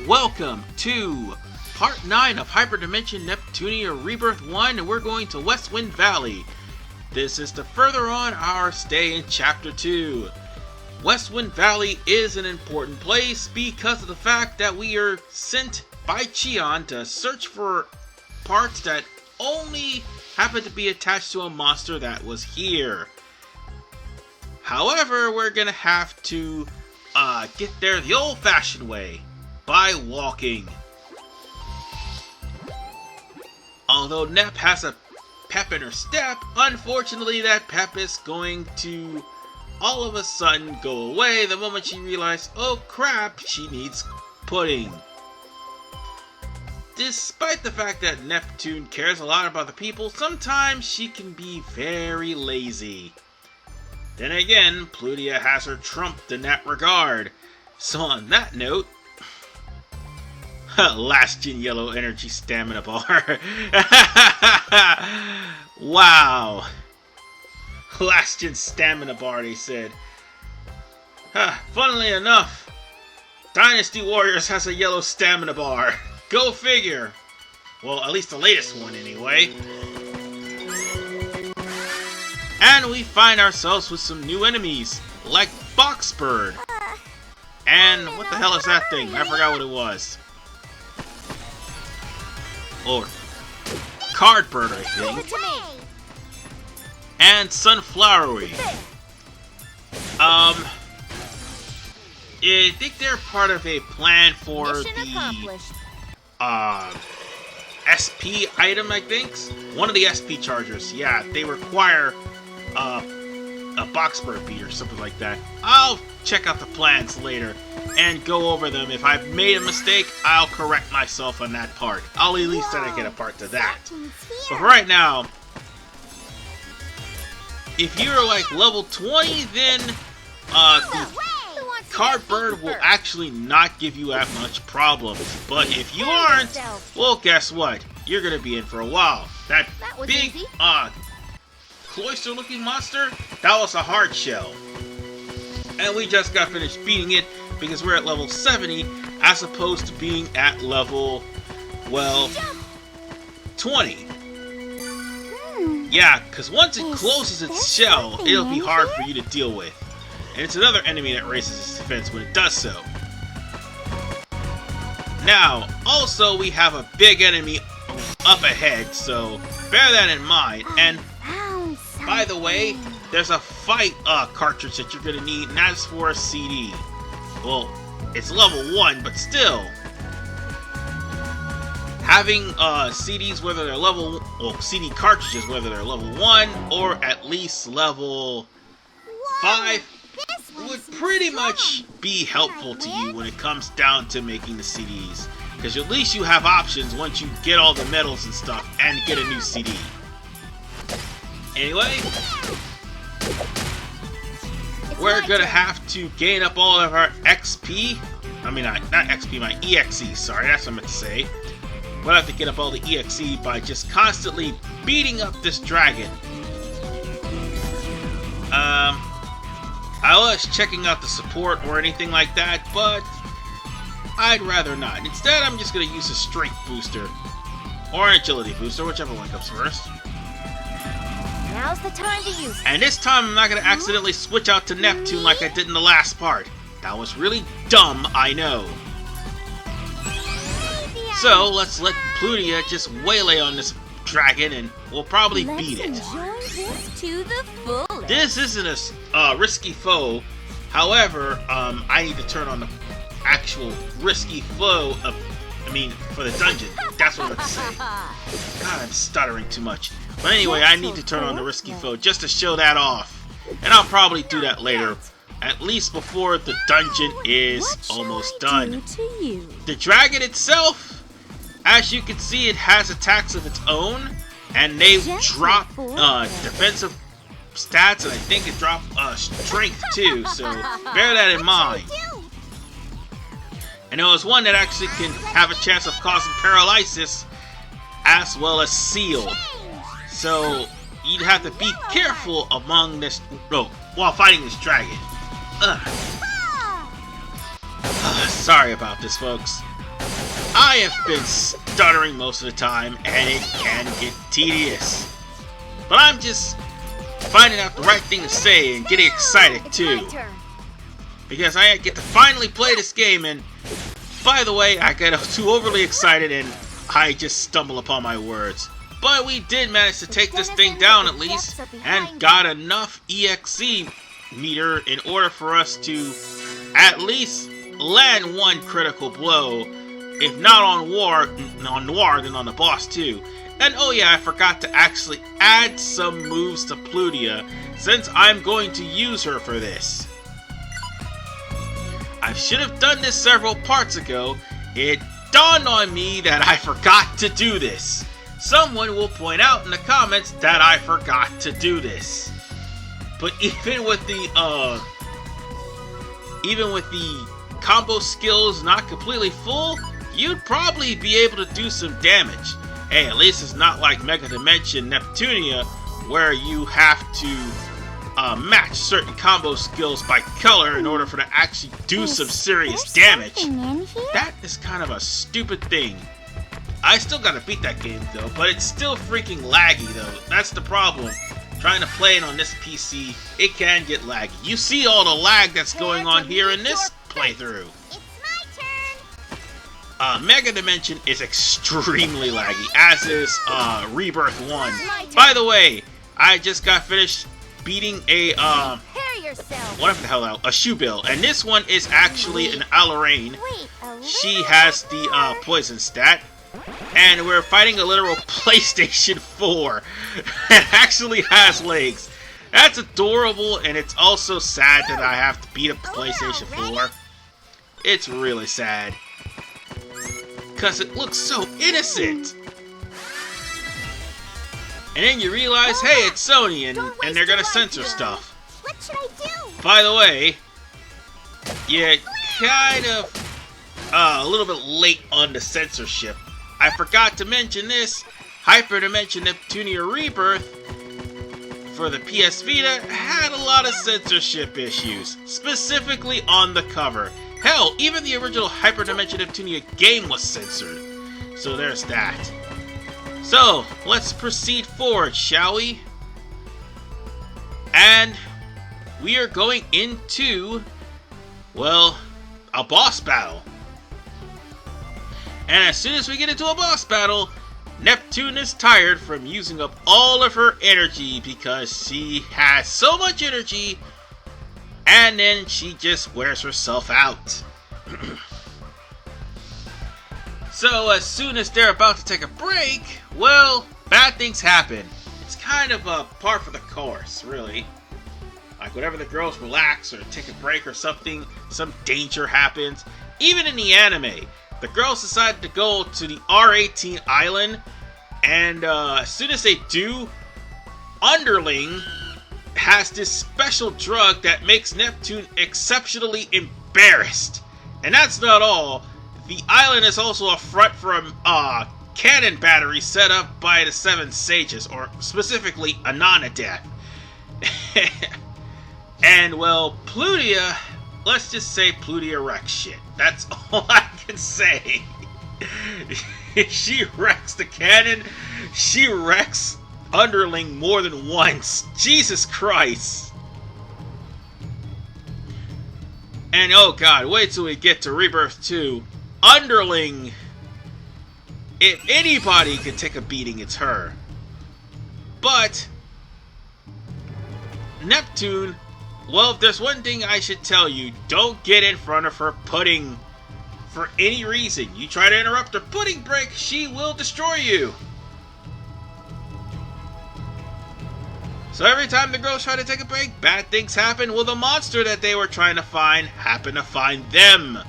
Welcome to Part 9 of Hyperdimension Neptunia Rebirth 1, and we're going to Westwind Valley. This is to further on our stay in Chapter 2. Westwind Valley is an important place because of the fact that we are sent by Chian to search for parts that only happen to be attached to a monster that was here. However, we're gonna have to get there the old-fashioned way, by walking. Although Nep has a pep in her step, unfortunately that pep is going to all of a sudden go away the moment she realizes, oh crap, she needs pudding. Despite the fact that Neptune cares a lot about the people, sometimes she can be very lazy. Then again, Plutia has her trumped in that regard. So on that note, last gen yellow energy stamina bar. Wow. Last gen stamina bar, they said. Funnily enough, Dynasty Warriors has a yellow stamina bar. Go figure. Well, at least the latest one anyway. And we find ourselves with some new enemies, like Boxbird. And what the hell is that thing? I forgot what it was. Or Cardbird, I think. And Sunflowery. I think they're part of a plan for the SP item, I think. One of the SP chargers. Yeah, they require a Boxbird beat or something like that. I'll check out the plans later and go over them. If I've made a mistake, I'll correct myself on that part. I'll at least try to get a part to that. But for right now, if you're like level 20, then the Cardbird will actually not give you that much problems. But if you aren't, well, guess what? You're gonna be in for a while. That big cloister-looking monster, that was a hard shell. And we just got finished beating it because we're at level 70 as opposed to being at level, well, 20. Yeah, because once it closes its shell, it'll be hard for you to deal with. And it's another enemy that raises its defense when it does so. Now, also we have a big enemy up ahead, so bear that in mind. And by the way, there's a fight cartridge that you're going to need, and that's for a CD. Well, it's level 1, but still. Having CDs, whether they're level... well, CD cartridges, whether they're level 1 or at least level 5, would pretty much be helpful to you when it comes down to making the CDs. Because at least you have options once you get all the medals and stuff and get a new CD. Anyway, we're gonna have to gain up all of our XP. I mean, not XP, my EXE, sorry, that's what I meant to say. We'll have to get up all the EXE by just constantly beating up this dragon. I was checking out the support or anything like that, but I'd rather not. Instead, I'm just gonna use a strength booster. Or an agility booster, whichever one comes first. Now's the time to use it. And this time I'm not going to accidentally switch out to Neptune like I did in the last part. That was really dumb, I know. So let's let Plutia just waylay on this dragon and we'll probably beat it. This to the fullest. This isn't a risky foe. However, I need to turn on the actual risky foe of, for the dungeon. That's what I'm going to say. God, I'm stuttering too much. But anyway, I need to turn on the risky foe just to show that off. And I'll probably do that later. At least before the dungeon is almost done. The dragon itself, as you can see, it has attacks of its own. And they drop defensive stats, and I think it drops strength too. So bear that in mind. And there was one that actually can have a chance of causing paralysis as well as seal. So you'd have to be careful among this while fighting this dragon. Sorry about this, folks. I have been stuttering most of the time, and it can get tedious. But I'm just finding out the right thing to say and getting excited too. Because I get to finally play this game, and by the way, I got too overly excited and I just stumble upon my words. But we did manage to take this thing down at least, and got enough EXE meter in order for us to at least land one critical blow, if not on Noire, then on the boss too. And oh yeah, I forgot to actually add some moves to Plutia, since I'm going to use her for this. I should have done this several parts ago. It dawned on me that I forgot to do this. Someone will point out in the comments that I forgot to do this. But even with the combo skills not completely full, you'd probably be able to do some damage. Hey, at least it's not like Mega Dimension Neptunia, where you have to match certain combo skills by color in order for to actually do some serious damage. That is kind of a stupid thing. I still gotta beat that game though, but it's still freaking laggy though. That's the problem. Trying to play it on this PC, it can get laggy. You see all the lag that's going on here in this playthrough. Mega Dimension is extremely laggy, as is Rebirth 1. By the way, I just got finished beating a what the hell, a shoe bill, and this one is actually an Alarain. She has the poison stat, and we're fighting a literal PlayStation 4. It actually has legs. That's adorable, and it's also sad that I have to beat up the PlayStation 4. It's really sad, because it looks so innocent. And then you realize, hey, it's Sony, and they're gonna censor stuff. What should I do? By the way, you're kind of a little bit late on the censorship. I forgot to mention this. Hyperdimension Neptunia Rebirth for the PS Vita had a lot of censorship issues, specifically on the cover. Hell, even the original Hyperdimension Neptunia game was censored. So there's that. So, let's proceed forward, shall we? And we are going into, well, a boss battle. And as soon as we get into a boss battle, Neptune is tired from using up all of her energy because she has so much energy, and then she just wears herself out. So as soon as they're about to take a break, well, bad things happen. It's kind of a par for the course, really. Like whenever the girls relax or take a break or something, some danger happens. Even in the anime, the girls decide to go to the R18 island, and as soon as they do, Underling has this special drug that makes Neptune exceptionally embarrassed. And that's not all. The island is also a front for a cannon battery set up by the Seven Sages, or specifically Anonadeth. And well, Plutia, let's just say Plutia wrecks shit. That's all I can say. She wrecks the cannon. She wrecks Underling more than once. Jesus Christ. And oh god, wait till we get to Rebirth 2. Underling, if anybody could take a beating, it's her. But Neptune, well, if there's one thing I should tell you, don't get in front of her pudding for any reason. You try to interrupt her pudding break, she will destroy you. So every time the girls try to take a break, bad things happen. Well, the monster that they were trying to find happened to find them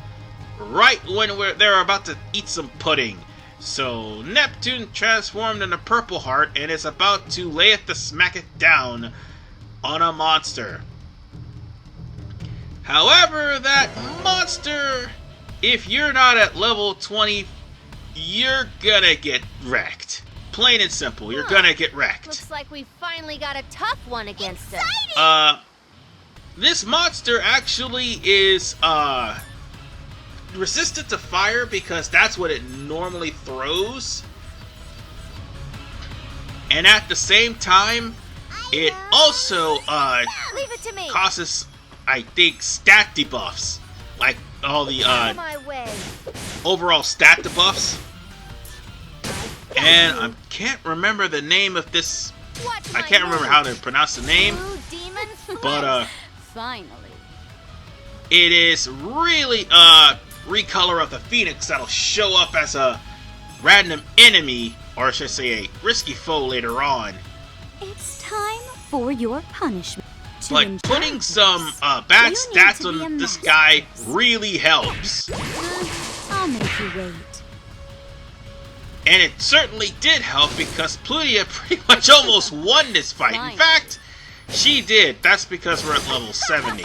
right when they're about to eat some pudding. So Neptune transformed into Purple Heart and is about to lay it to smack it down on a monster. However, that monster, if you're not at level 20, you're gonna get wrecked. Plain and simple, you're gonna get wrecked. Looks like we finally got a tough one against them. This monster actually is, resistant to fire because that's what it normally throws. And at the same time, it also Leave it to me. causes, I think, stat debuffs. Like all the Out of my way. overall stat debuffs. And I can't remember the name of this. Watch I my can't remember move. how to pronounce the name. Blue demon But Finally. it is really recolor of the Phoenix that'll show up as a random enemy, or I should say a risky foe later on. It's time for your punishment. To But enjoy putting this. some bad You need stats to be a on this master. guy really helps. I'll make you wait. And it certainly did help because Plutia pretty much almost won this fight. In fact, she did. That's because we're at level 70.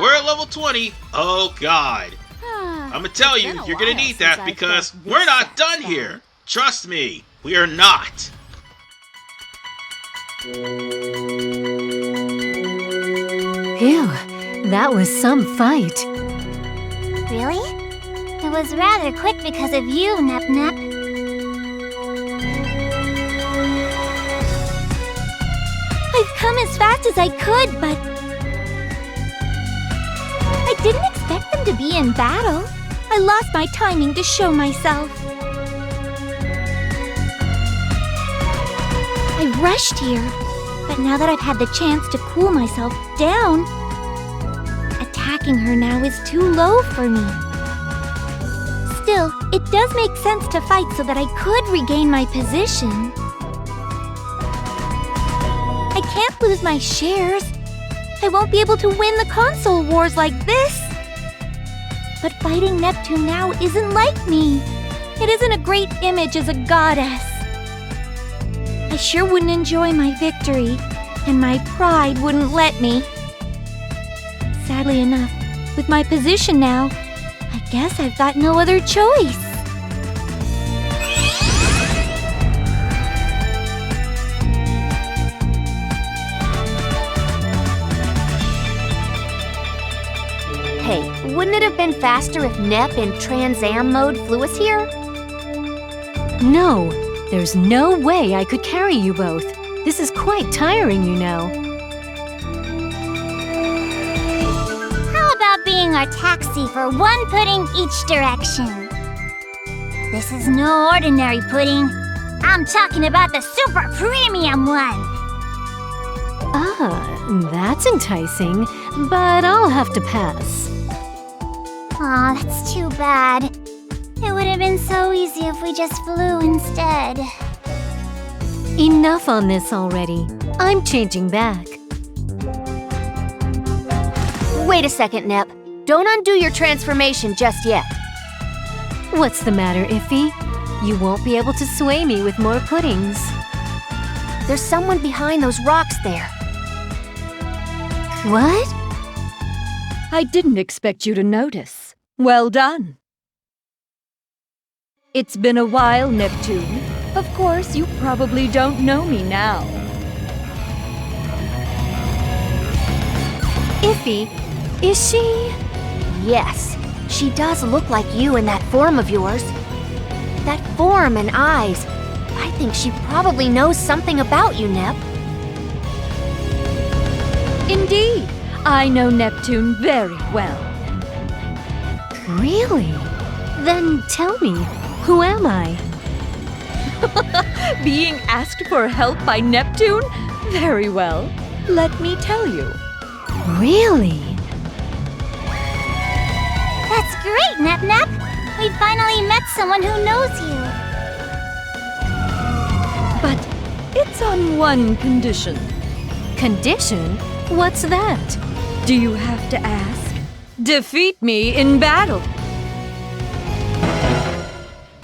We're at level 20. Oh god. I'm gonna tell you, you're gonna need that because we're not done here. Trust me, we are not. Phew, that was some fight. Really? It was rather quick because of you, Nep Nep. I've come as fast as I could, but I didn't expect them to be in battle. I lost my timing to show myself. I rushed here, but now that I've had the chance to cool myself down, attacking her now is too low for me. Still, it does make sense to fight so that I could regain my position. I can't lose my shares. I won't be able to win the console wars like this. But fighting Neptune now isn't like me. It isn't a great image as a goddess. I sure wouldn't enjoy my victory, and my pride wouldn't let me. Sadly enough, with my position now, I guess I've got no other choice. Hey, wouldn't it have been faster if Nep in Trans Am mode flew us here? No, there's no way I could carry you both. This is quite tiring, you know. How about being our taxi for one pudding each direction? This is no ordinary pudding. I'm talking about the super premium one. Ah, that's enticing, but I'll have to pass. Aw, that's too bad. It would have been so easy if we just flew instead. Enough on this already. I'm changing back. Wait a second, Nep. Don't undo your transformation just yet. What's the matter, Iffy? You won't be able to sway me with more puddings. There's someone behind those rocks there. What? I didn't expect you to notice. Well done. It's been a while, Neptune. Of course, you probably don't know me now. Iffy, is she? Yes, she does look like you in that form of yours. That form and eyes. I think she probably knows something about you, Nep. Indeed, I know Neptune very well. Really? Then tell me, who am I? Being asked for help by Neptune? Very well. Let me tell you. Really? That's great, Nep Nep. We finally met someone who knows you. But it's on one condition. Condition? What's that? Do you have to ask? Defeat me in battle.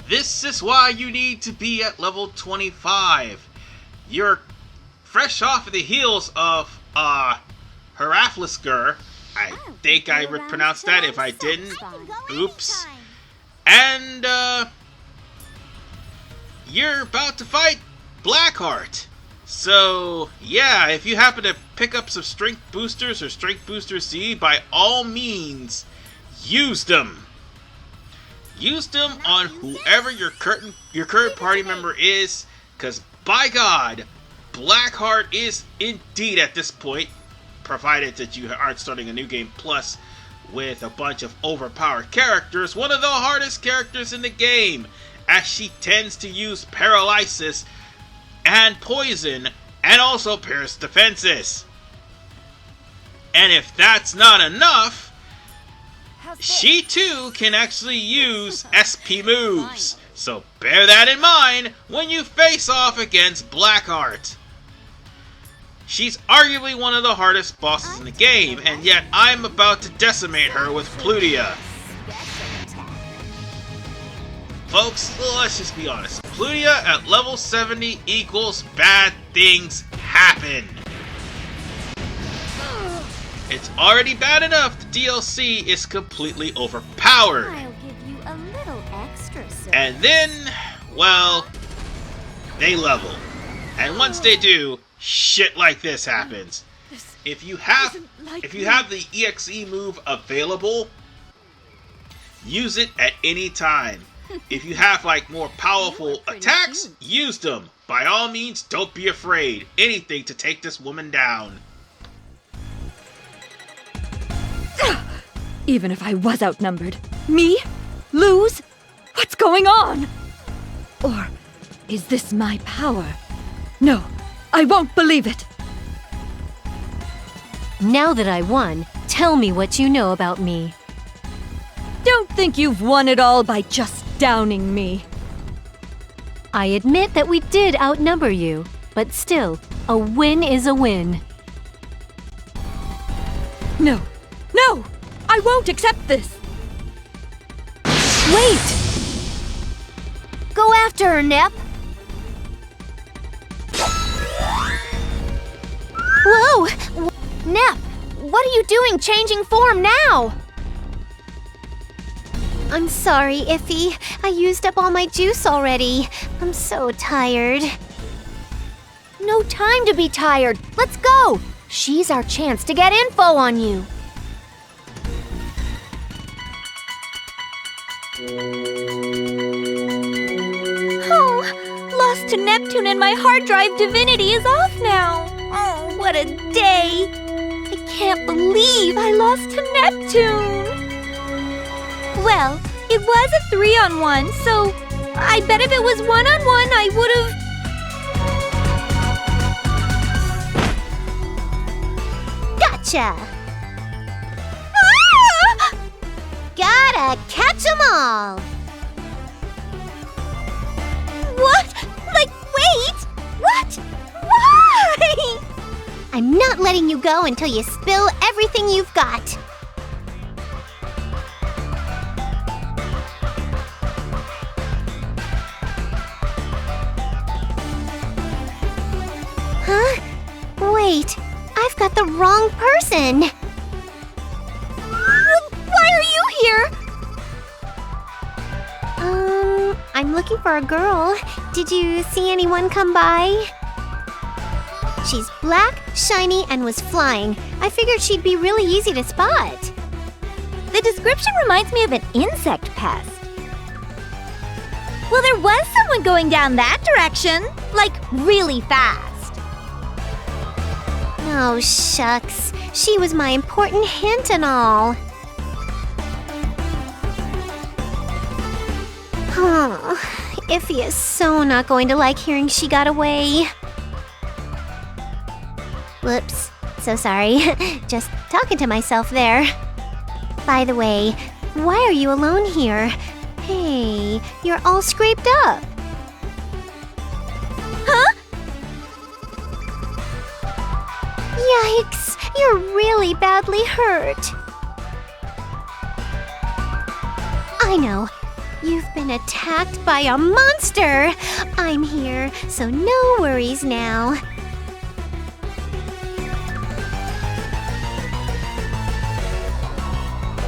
This is why you need to be at level 25. You're fresh off of the heels of Heraflisgur. I think I would pronounce that. If I didn't, oops. And you're about to fight Blackheart. So yeah, if you happen to pick up some strength boosters or strength booster Z, by all means, use them. Use them on whoever your current party member is, because by God, Blackheart is indeed at this point, provided that you aren't starting a new game plus with a bunch of overpowered characters, one of the hardest characters in the game, as she tends to use paralysis and poison and also pierce defenses. And if that's not enough, she too can actually use SP moves, so bear that in mind when you face off against Blackheart. She's arguably one of the hardest bosses in the game, and yet I'm about to decimate her with Plutia. Folks, let's just be honest. Plutia at level 70 equals bad things happen. It's already bad enough the DLC is completely overpowered. I'll give you a little extra, sir. And then, well, they level. And once they do, shit like this happens. If you have the EXE move available, use it at any time. If you have like more powerful attacks, use them. By all means, don't be afraid. Anything to take this woman down. Even if I was outnumbered, me? Lose? What's going on? Or is this my power? No, I won't believe it. Now that I won, tell me what you know about me. Don't think you've won it all by just downing me. I admit that we did outnumber you, but still, a win is a win. No, no! I won't accept this! Wait! Go after her, Nep! Whoa! Nep, what are you doing changing form now? I'm sorry, Iffy. I used up all my juice already. I'm so tired. No time to be tired. Let's go! She's our chance to get info on you. Oh, lost to Neptune and my hard drive divinity is off now. Oh, what a day. I can't believe I lost to Neptune. Well, it was a 3-on-1, so I bet if it was 1-on-1, I would've... Gotcha! Ah! Gotta catch 'em all! What? Like, wait! What? Why? I'm not letting you go until you spill everything you've got. Huh? Wait, I've got the wrong person. Why are you here? I'm looking for a girl. Did you see anyone come by? She's black, shiny, and was flying. I figured she'd be really easy to spot. The description reminds me of an insect pest. Well, there was someone going down that direction, like really fast. Oh, shucks. She was my important hint and all. Oh, Iffy is so not going to like hearing she got away. Whoops. So sorry. Just talking to myself there. By the way, why are you alone here? Hey, you're all scraped up. Huh? Yikes, you're really badly hurt. I know. You've been attacked by a monster. I'm here, so no worries now.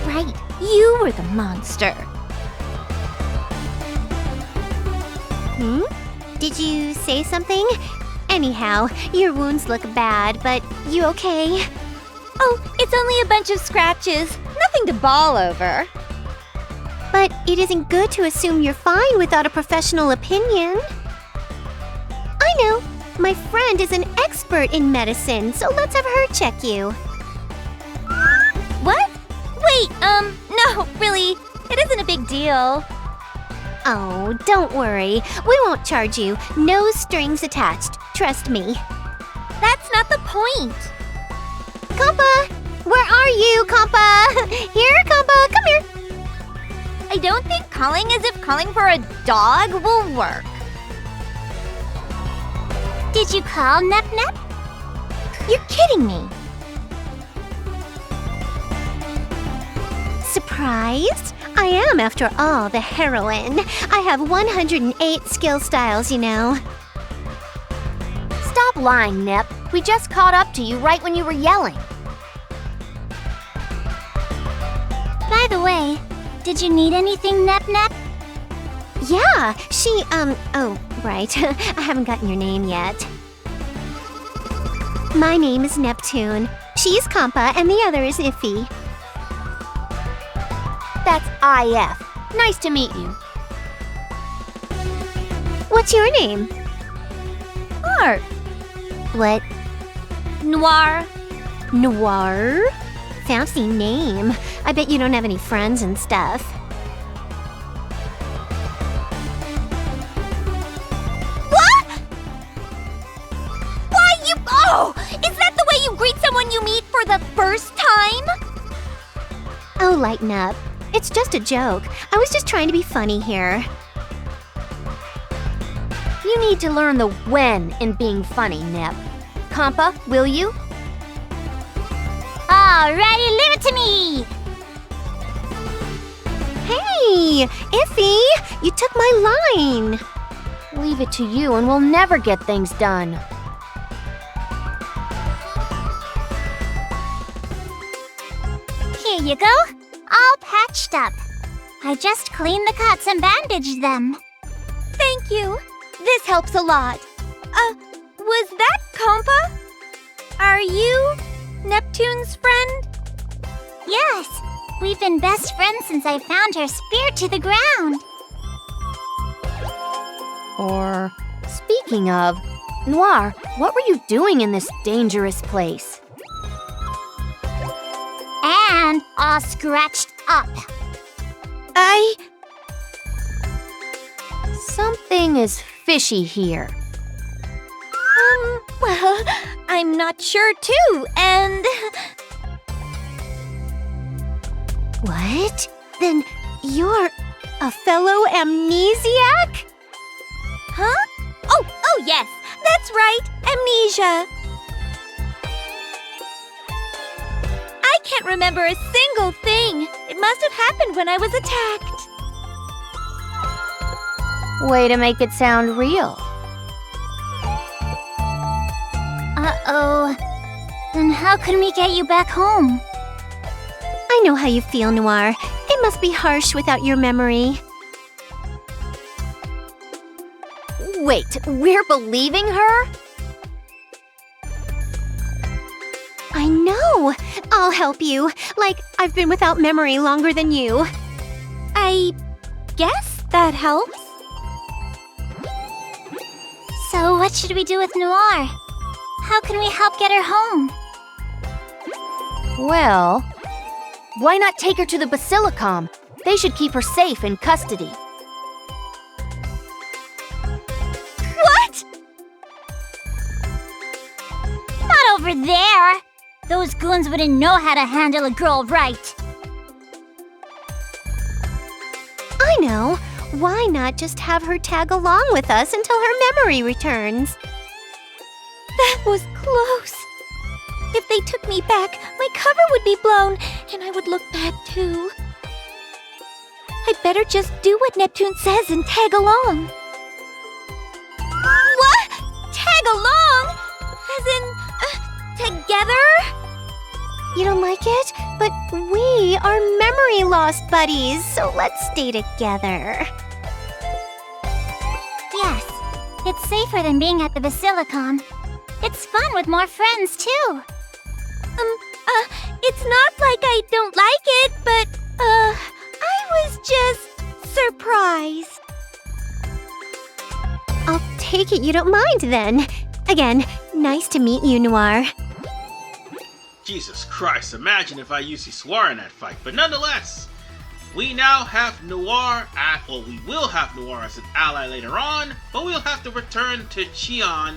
Right, you were the monster. Did you say something? Anyhow, your wounds look bad, but you okay? Oh, it's only a bunch of scratches. Nothing to bawl over. But it isn't good to assume you're fine without a professional opinion. I know. My friend is an expert in medicine, so let's have her check you. What? Wait, no, really. It isn't a big deal. Oh, don't worry. We won't charge you. No strings attached. Trust me. That's not the point. Kampa! Where are you, Kampa? Here, Kampa, come here. I don't think calling as if calling for a dog will work. Did you call Nep Nep? You're kidding me. Surprised? I am, after all, the heroine. I have 108 skill styles, you know. Stop lying, Nep. We just caught up to you right when you were yelling. By the way, did you need anything, Nep Nep? Yeah, she, oh, right. I haven't gotten your name yet. My name is Neptune. She's Kampa, and the other is Iffy. That's IF. Nice to meet you. What's your name? Art. What? Noire. Noire? Fancy name. I bet you don't have any friends and stuff. What? Why you... Oh! Is that the way you greet someone you meet for the first time? Oh, lighten up. It's just a joke. I was just trying to be funny here. You need to learn the when in being funny, Nep. Kampa, will you? Alrighty, leave it to me! Hey, Iffy, you took my line. Leave it to you and we'll never get things done. Here you go. All patched up. I just cleaned the cuts and bandaged them. Thank you. This helps a lot. Was that Kampa? Are you Neptune's friend? Yes, we've been best friends since I found her spear to the ground. Or, speaking of, Noire, what were you doing in this dangerous place? And all scratched up. Something is fishy here. Well, I'm not sure too, and... What? Then you're a fellow amnesiac? Huh? Oh yes, that's right, amnesia. I can't remember a single thing. It must have happened when I was attacked. Way to make it sound real. Uh-oh. Then how can we get you back home? I know how you feel, Noire. It must be harsh without your memory. Wait, we're believing her? I know. I'll help you. Like, I've been without memory longer than you. I guess that helps. So what should we do with Noire? How can we help get her home? Well, why not take her to the Basilicom? They should keep her safe in custody. What? Not over there! Those goons wouldn't know how to handle a girl right. I know. Why not just have her tag along with us until her memory returns? That was close. If they took me back, my cover would be blown, and I would look bad too. I'd better just do what Neptune says and tag along. What? Tag along? As in, together? You don't like it? But we are memory lost buddies, so let's stay together. Yes, it's safer than being at the Basilicom. It's fun with more friends, too. It's not like I don't like it, but, I was just surprised. I'll take it you don't mind then. Again, nice to meet you, Noire. Jesus Christ, imagine if I used Noire in that fight. But nonetheless, we now have Noire we will have Noire as an ally later on, but we'll have to return to Chian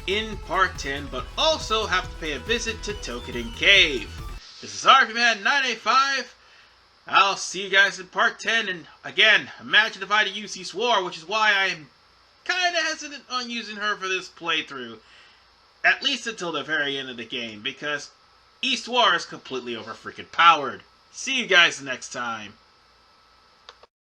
in part 10, but also have to pay a visit to Tokiden Cave. This is RVman 985. I'll see you guys in part 10, and again, imagine if I had used Noire, which is why I'm kind of hesitant on using her for this playthrough. At least until the very end of the game, because Noire is completely over-freaking-powered. See you guys next time.